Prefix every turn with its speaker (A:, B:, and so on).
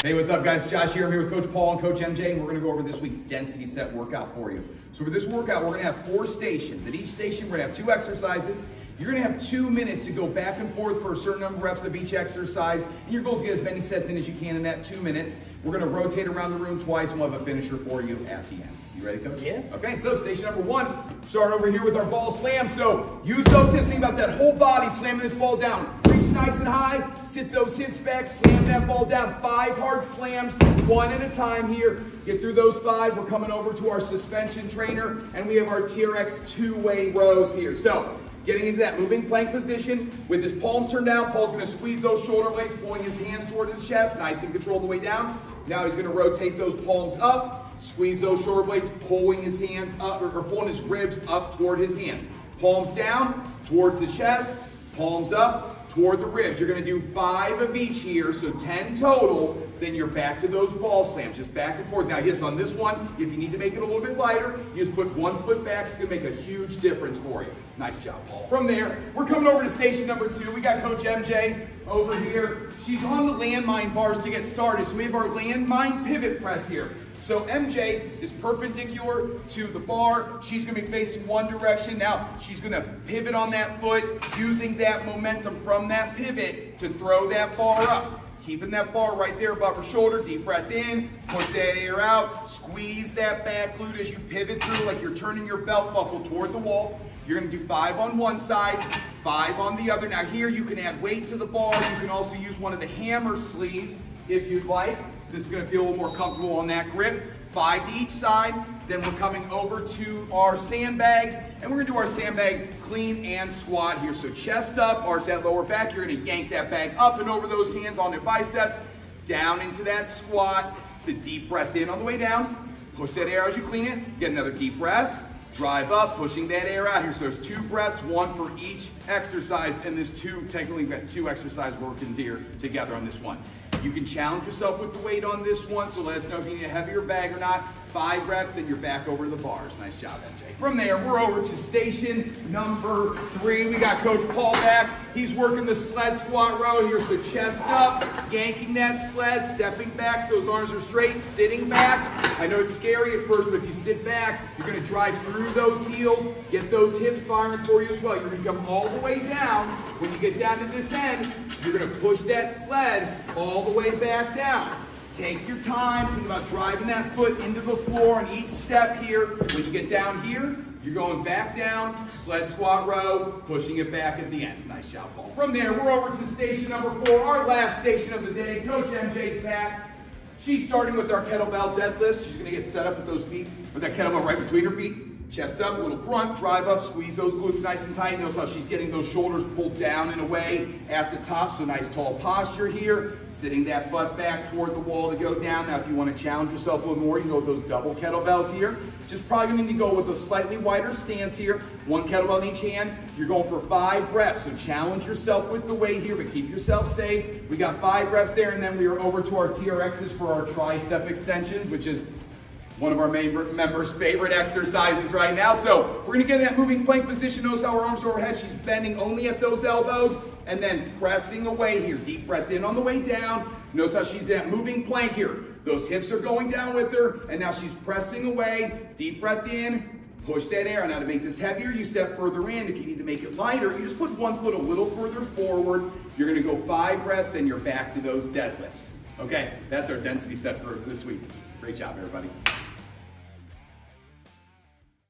A: Hey, what's up guys? Josh here. I'm here with Coach Paul and Coach MJ, and we're gonna go over this week's density set workout for you. So for this workout, we're gonna have 4 stations. At each station, we're gonna have 2 exercises. You're gonna have 2 minutes to go back and forth for a certain number of reps of each exercise, and your goal is to get as many sets in as you can in that 2 minutes. We're gonna rotate around the room twice, and we'll have a finisher for you at the end. You ready, Coach?
B: Yeah.
A: Okay, so station number 1, start over here with our ball slam. So use those hips, think about that whole body slamming this ball down. Reach nice and high, sit those hips back, slam that ball down. 5 hard slams, 1 at a time here. Get through those 5. We're coming over to our suspension trainer, and we have our TRX 2-way rows here. So getting into that moving plank position with his palms turned down. Paul's gonna squeeze those shoulder blades, pulling his hands toward his chest, nice and controlled the way down. Now he's gonna rotate those palms up, squeeze those shoulder blades, pulling his hands up, or pulling his ribs up toward his hands. Palms down, towards the chest, palms up, toward the ribs. You're gonna do 5 of each here, so 10 total. Then you're back to those ball slams, just back and forth. Now yes, on this one, if you need to make it a little bit lighter, you just put 1 foot back. It's gonna make a huge difference for you. Nice job, Paul. From there, we're coming over to station number 2. We got Coach MJ over here. She's on the landmine bars to get started. So we have our landmine pivot press here. So MJ is perpendicular to the bar. She's gonna be facing one direction. Now she's gonna pivot on that foot, using that momentum from that pivot to throw that bar up. Keeping that bar right there above her shoulder. Deep breath in, push that air out, squeeze that back glute as you pivot through like you're turning your belt buckle toward the wall. You're gonna do 5 on one side, 5 on the other. Now here you can add weight to the bar. You can also use one of the hammer sleeves if you'd like. This is gonna feel a little more comfortable on that grip. 5 to each side. Then we're coming over to our sandbags, and we're gonna do our sandbag clean and squat here. So chest up, arch that lower back. You're gonna yank that bag up and over those hands on the biceps, down into that squat. It's a deep breath in on the way down. Push that air as you clean it. Get another deep breath. Drive up, pushing that air out here. So there's 2 breaths, 1 for each exercise, and there's 2, technically we've got 2 exercises working here together on this one. You can challenge yourself with the weight on this one, so let us know if you need a heavier bag or not. 5 reps, then you're back over to the bars. Nice job, MJ. From there, we're over to station number 3. We got Coach Paul back. He's working the sled squat row here, so chest up, yanking that sled, stepping back so his arms are straight, sitting back. I know it's scary at first, but if you sit back, you're gonna drive through those heels, get those hips firing for you as well. You're gonna come all the way down. When you get down to this end, you're gonna push that sled all the way back down. Take your time, think about driving that foot into the floor on each step here. When you get down here, you're going back down, sled squat row, pushing it back at the end. Nice job, Paul. From there, we're over to station number 4, our last station of the day. Coach MJ's back. She's starting with our kettlebell deadlifts. She's gonna get set up with those feet, with that kettlebell right between her feet. Chest up, a little grunt, drive up, squeeze those glutes nice and tight. Notice how she's getting those shoulders pulled down and away at the top. So nice tall posture here. Sitting that butt back toward the wall to go down. Now if you want to challenge yourself a little more, you can go with those double kettlebells here. Just probably gonna need to go with a slightly wider stance here. 1 kettlebell in each hand. You're going for 5 reps. So challenge yourself with the weight here, but keep yourself safe. We got 5 reps there, and then we are over to our TRXs for our tricep extensions, which is one of our main members' favorite exercises right now. So we're gonna get in that moving plank position. Notice how her arms are overhead. She's bending only at those elbows and then pressing away here. Deep breath in on the way down. Notice how she's in that moving plank here. Those hips are going down with her, and now she's pressing away. Deep breath in, push that air. Now to make this heavier, you step further in. If you need to make it lighter, you just put 1 foot a little further forward. You're gonna go 5 reps, then you're back to those deadlifts. Okay, that's our density set for this week. Great job, everybody.